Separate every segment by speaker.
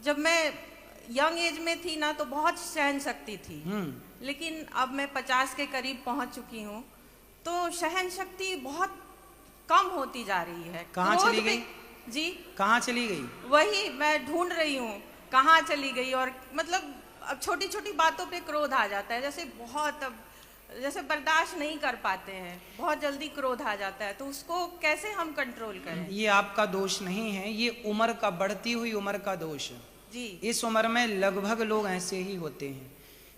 Speaker 1: जब मैं young age में थी ना तो बहुत सहन शक्ति थी, लेकिन अब मैं 50 के करीब पहुंच चुकी हूँ तो सहन शक्ति बहुत कम होती जा रही है।
Speaker 2: कहाँ चली गई
Speaker 1: जी?
Speaker 2: कहाँ चली गई?
Speaker 1: वही मैं ढूंढ रही हूँ कहाँ चली गई। और मतलब अब छोटी छोटी बातों पे क्रोध आ जाता है, जैसे बहुत अब जैसे बर्दाश्त नहीं कर पाते हैं, बहुत जल्दी क्रोध आ जाता है, तो उसको कैसे हम कंट्रोल करें?
Speaker 2: ये आपका दोष नहीं है, ये उम्र का, बढ़ती हुई उम्र का दोष है
Speaker 1: जी।
Speaker 2: इस उम्र में लगभग लोग ऐसे ही होते हैं,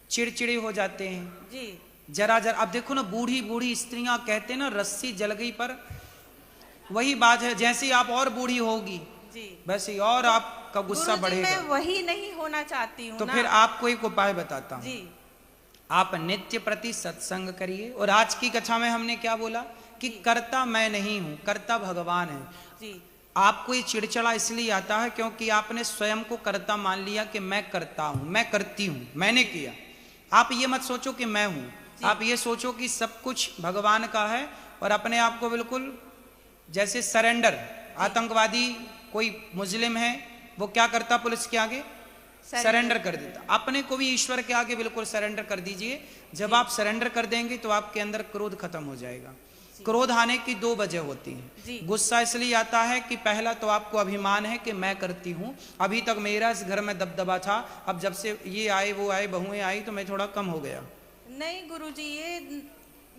Speaker 2: चिड़चिड़े हो जाते हैं
Speaker 1: जी।
Speaker 2: जरा जरा। अब देखो ना, बूढ़ी बूढ़ी स्त्रियां कहते हैं ना रस्सी जल गई पर, वही बात है, जैसे ही आप और बूढ़ी होगी
Speaker 1: जी
Speaker 2: वैसे ही और आपका गुस्सा बढ़ेगा।
Speaker 1: मैं वही नहीं होना चाहती हूँ
Speaker 2: तो
Speaker 1: ना।
Speaker 2: फिर आपको एक उपाय बताता हूँ।
Speaker 1: जी।
Speaker 2: आप नित्य प्रति सत्संग करिए। और आज की कथा में हमने क्या बोला कि कर्ता मैं नहीं हूं, कर्ता भगवान है।
Speaker 1: जी।
Speaker 2: आपको ये चिड़चिड़ा इसलिए आता है क्योंकि आपने स्वयं को कर्ता मान लिया कि मैं करता हूं, मैं करती हूं, मैंने किया। आप ये मत सोचो कि मैं हूं, आप ये सोचो कि सब कुछ भगवान का है। और अपने आप को बिल्कुल जैसे सरेंडर, आतंकवादी कोई मुस्लिम है वो क्या करता, पुलिस के आगे सरेंडर कर देता। अपने को भी ईश्वर के आगे बिल्कुल सरेंडर कर दीजिए। जब आप सरेंडर कर देंगे तो आपके अंदर क्रोध खत्म हो जाएगा। क्रोध आने की दो वजह होती है। गुस्सा इसलिए आता है कि पहला तो आपको अभिमान है कि मैं करती हूँ, अभी तक मेरा इस घर में दबदबा था, अब जब से ये आए वो आए बहुएं आई तो मैं थोड़ा कम हो गया।
Speaker 1: नहीं गुरुजी,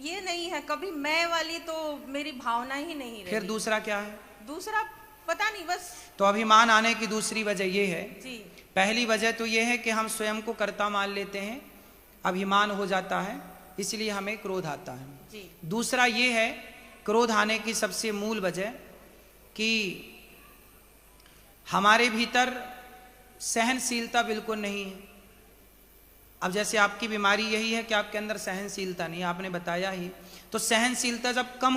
Speaker 1: ये नहीं है कभी मैं वाली, तो मेरी भावना ही नहीं रही।
Speaker 2: फिर दूसरा क्या है?
Speaker 1: दूसरा पता नहीं, बस।
Speaker 2: तो अभिमान आने की दूसरी वजह ये है
Speaker 1: जी।
Speaker 2: पहली वजह तो ये है कि हम स्वयं को कर्ता मान लेते हैं, अभिमान हो जाता है, इसलिए हमें क्रोध आता है।
Speaker 1: जी।
Speaker 2: दूसरा ये है क्रोध आने की सबसे मूल वजह कि हमारे भीतर सहनशीलता बिल्कुल नहीं है। अब जैसे आपकी बीमारी यही है कि आपके अंदर सहनशीलता नहीं है, आपने बताया ही। तो सहनशीलता जब कम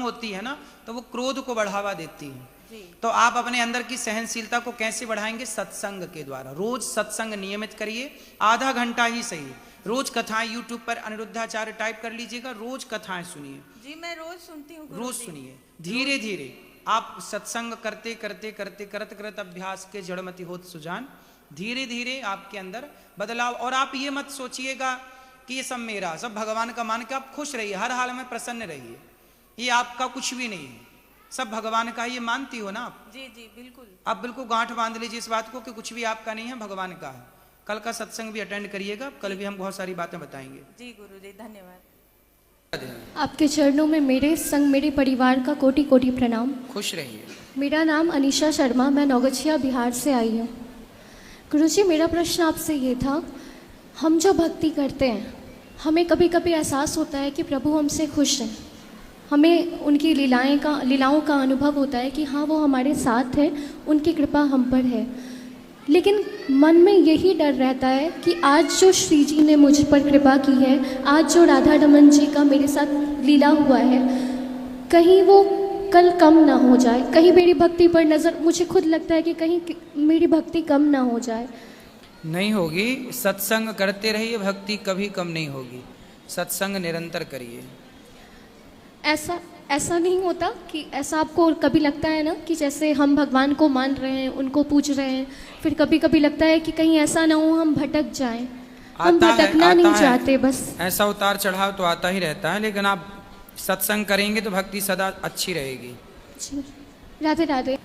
Speaker 2: होती है ना, तो वो क्रोध को बढ़ावा देती है। तो आप अपने अंदर की सहनशीलता को कैसे बढ़ाएंगे? सत्संग के द्वारा। रोज सत्संग नियमित करिए, आधा घंटा ही सही। रोज कथाएं यूट्यूब पर अनिरुद्धाचार्य टाइप कर लीजिएगा, रोज कथाएं सुनिए।
Speaker 1: जी मैं रोज सुनती हूँ।
Speaker 2: रोज सुनिए, धीरे धीरे आप सत्संग करते करते करते करत अभ्यास के जड़मति होत सुजान, धीरे धीरे आपके अंदर बदलाव। और आप ये मत सोचिएगा कि ये सब मेरा, सब भगवान का मान के आप खुश रहिए, हर हाल में प्रसन्न रहिए। ये आपका कुछ भी नहीं है, सब भगवान का। ये मानती हो ना आप?
Speaker 1: जी जी बिल्कुल।
Speaker 2: आप बिल्कुल गांठ बांध लीजिए इस बात को कि कुछ भी आपका नहीं है, भगवान का है। कल का सत्संग भी अटेंड करिएगा, कल भी हम बहुत सारी बातें बताएंगे।
Speaker 1: जी गुरुजी, धन्यवाद।
Speaker 3: आपके चरणों में मेरे संग मेरे परिवार का कोटि कोटि प्रणाम।
Speaker 2: खुश रहिए।
Speaker 3: मेरा नाम अनीशा शर्मा, मैं नौगछिया बिहार से आई हूँ। गुरुजी, मेरा प्रश्न आपसे ये था, हम जो भक्ति करते हैं हमें कभी कभी एहसास होता है कि प्रभु हमसे खुश हैं, हमें उनकी लीलाओं का अनुभव होता है कि हाँ वो हमारे साथ है, उनकी कृपा हम पर है। लेकिन मन में यही डर रहता है कि आज जो श्री जी ने मुझ पर कृपा की है, आज जो राधा रमन जी का मेरे साथ लीला हुआ है, कहीं वो कल कम ना हो जाए, कहीं मेरी भक्ति पर नज़र, मुझे खुद लगता है कि कहीं मेरी भक्ति कम ना हो जाए।
Speaker 2: नहीं होगी, सत्संग करते रहिए, भक्ति कभी कम नहीं होगी। सत्संग निरंतर करिए।
Speaker 3: ऐसा नहीं होता कि ऐसा आपको कभी लगता है ना कि जैसे हम भगवान को मान रहे हैं, उनको पूज रहे हैं, फिर कभी कभी लगता है कि कहीं ऐसा ना हो हम भटक जाएं। हम भटकना नहीं चाहते, बस
Speaker 2: ऐसा उतार चढ़ाव तो आता ही रहता है, लेकिन आप सत्संग करेंगे तो भक्ति सदा अच्छी रहेगी।
Speaker 3: राधे राधे।